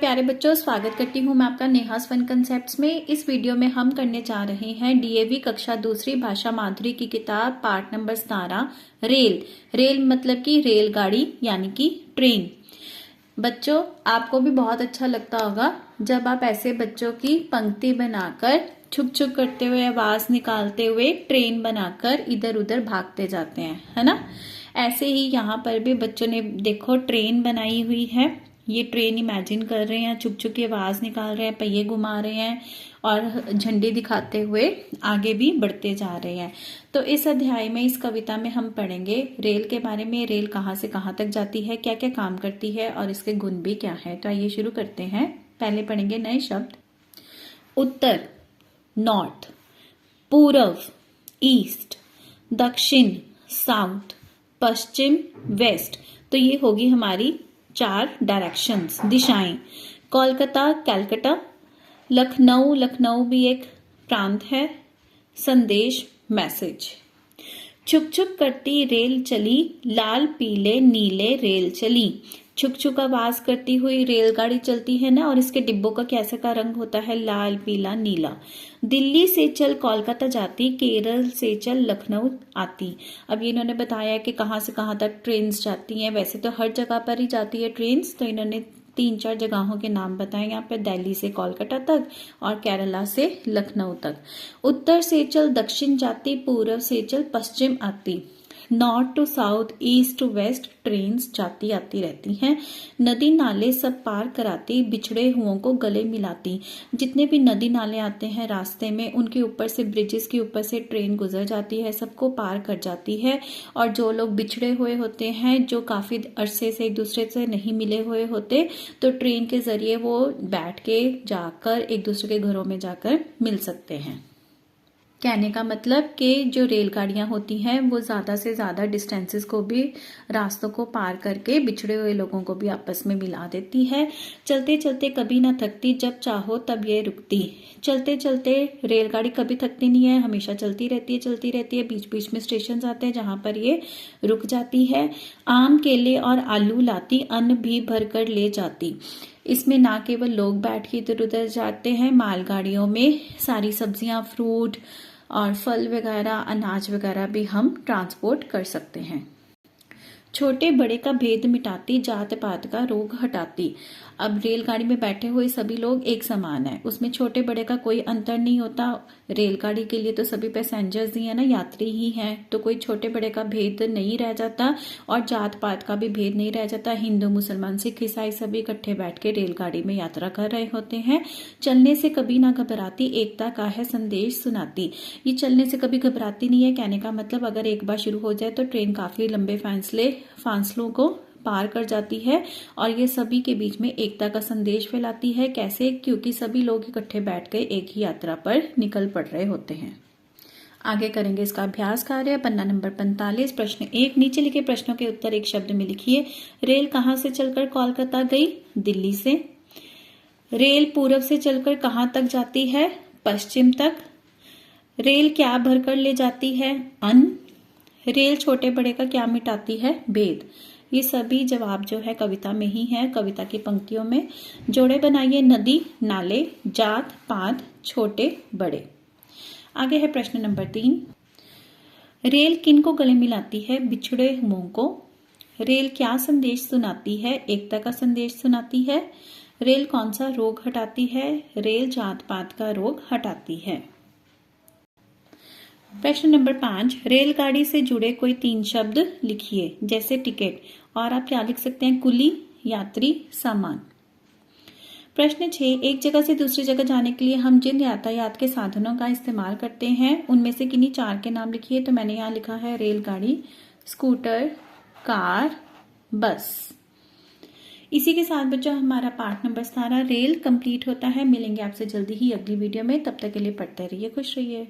प्यारे बच्चों, स्वागत करती हूँ मैं आपका नेहास फन कंसेप्ट्स में। इस वीडियो में हम करने जा रहे हैं डीएवी कक्षा दूसरी भाषा माधुरी की किताब पार्ट नंबर 17 रेल। रेल मतलब कि रेलगाड़ी यानी कि ट्रेन। बच्चों, आपको भी बहुत अच्छा लगता होगा जब आप ऐसे बच्चों की पंक्ति बनाकर छुक छुक करते हुए आवाज निकालते हुए ट्रेन बनाकर इधर उधर भागते जाते हैं, है ना। ऐसे ही यहाँ पर भी बच्चों ने देखो ट्रेन बनाई हुई है। ये ट्रेन इमेजिन कर रहे हैं, चुप चुप की आवाज निकाल रहे हैं, पहिए घुमा रहे हैं और झंडी दिखाते हुए आगे भी बढ़ते जा रहे हैं। तो इस अध्याय में, इस कविता में हम पढ़ेंगे रेल के बारे में। रेल कहाँ से कहाँ तक जाती है, क्या क्या काम करती है और इसके गुण भी क्या है। तो आइए शुरू करते हैं। पहले पढ़ेंगे नए शब्द। उत्तर नॉर्थ, पूर्व ईस्ट, दक्षिण साउथ, पश्चिम वेस्ट। तो ये होगी हमारी 4 डायरेक्शंस, दिशाएं। कोलकाता कलकत्ता, लखनऊ लखनऊ भी एक प्रांत है। संदेश मैसेज। छुक छुक करती रेल चली, लाल पीले नीले रेल चली। छुक छुक आवाज करती हुई रेलगाड़ी चलती है ना, और इसके डिब्बों का कैसे का रंग होता है, लाल पीला नीला। दिल्ली से चल कोलकाता जाती, केरल से चल लखनऊ आती। अब ये इन्होंने बताया कि कहाँ से कहाँ तक ट्रेन्स जाती हैं। वैसे तो हर जगह पर ही जाती है ट्रेन्स, तो इन्होंने 3-4 जगहों के नाम बताए यहाँ पे। दिल्ली से कोलकाता तक और केरला से लखनऊ तक। उत्तर से चल दक्षिण जाती, पूर्व से चल पश्चिम आती। North to south, east to west trains जाती आती रहती हैं। नदी नाले सब पार कराती, बिछड़े हुओं को गले मिलाती। जितने भी नदी नाले आते हैं रास्ते में, उनके ऊपर से, ब्रिजेस के ऊपर से ट्रेन गुजर जाती है, सबको पार कर जाती है। और जो लोग बिछड़े हुए होते हैं, जो काफी अरसे से एक दूसरे से नहीं मिले हुए होते, तो ट्रेन के जरिए वो बैठ के जाकर एक दूसरे के घरों में जाकर मिल सकते हैं। कहने का मतलब कि जो रेलगाड़ियां होती हैं वो ज़्यादा से ज़्यादा डिस्टेंसेस को भी, रास्तों को पार करके बिछड़े हुए लोगों को भी आपस में मिला देती है। चलते चलते कभी ना थकती, जब चाहो तब ये रुकती। चलते चलते रेलगाड़ी कभी थकती नहीं है, हमेशा चलती रहती है, चलती रहती है। बीच बीच में स्टेशन आते हैं जहाँ पर ये रुक जाती है। आम केले और आलू लाती, अन्न भी भर कर ले जाती। इसमें ना केवल लोग बैठ के इधर उधर जाते हैं, मालगाड़ियों में सारी सब्जियां, फ्रूट और फल वगैरह, अनाज वगैरह भी हम ट्रांसपोर्ट कर सकते हैं। छोटे बड़े का भेद मिटाती, जात पात का रोग हटाती। अब रेलगाड़ी में बैठे हुए सभी लोग एक समान है, उसमें छोटे बड़े का कोई अंतर नहीं होता। रेलगाड़ी के लिए तो सभी पैसेंजर्स ही है ना, यात्री ही हैं, तो कोई छोटे बड़े का भेद नहीं रह जाता और जात पात का भी भेद नहीं रह जाता। हिंदू मुसलमान सिख ईसाई सभी इकट्ठे बैठ के रेलगाड़ी में यात्रा कर रहे होते हैं। चलने से कभी ना घबराती, एकता का है संदेश सुनाती। ये चलने से कभी घबराती नहीं है, कहने का मतलब अगर एक बार शुरू हो जाए तो ट्रेन काफी लंबे फासलों को पार कर जाती है और ये सभी के बीच में एकता का संदेश फैलाती है। कैसे? क्योंकि सभी लोग इकट्ठे बैठ कर एक ही यात्रा पर निकल पड़ रहे होते हैं। आगे करेंगे इसका अभ्यास कार्य। पन्ना नंबर 45, प्रश्न 1। नीचे लिखे प्रश्नों के उत्तर एक शब्द में लिखिए। रेल कहाँ से चलकर कोलकाता गई? दिल्ली से। रेल पूर्व से चलकर कहाँ तक जाती है? पश्चिम तक। रेल क्या भरकर ले जाती है? अन्न। रेल छोटे बड़े का क्या मिटाती है? भेद। ये सभी जवाब जो है कविता में ही है, कविता की पंक्तियों में। जोड़े बनाइए। नदी नाले, जात पात, छोटे बड़े। आगे है प्रश्न नंबर 3। रेल किन को गले मिलाती है? बिछड़े हुओं को। रेल क्या संदेश सुनाती है? एकता का संदेश सुनाती है। रेल कौन सा रोग हटाती है? रेल जात पात का रोग हटाती है। प्रश्न नंबर 5। रेलगाड़ी से जुड़े कोई 3 शब्द लिखिए, जैसे टिकट, और आप क्या लिख सकते हैं? कुली, यात्री, सामान। प्रश्न 6। एक जगह से दूसरी जगह जाने के लिए हम जिन यातायात के साधनों का इस्तेमाल करते हैं, उनमें से किन्हीं 4 के नाम लिखिए। तो मैंने यहाँ लिखा है रेलगाड़ी, स्कूटर, कार, बस। इसी के साथ बच्चों हमारा पार्ट नंबर 17 रेल कंप्लीट होता है। मिलेंगे आपसे जल्दी ही अगली वीडियो में। तब तक के लिए पढ़ते रहिए, खुश रहिए।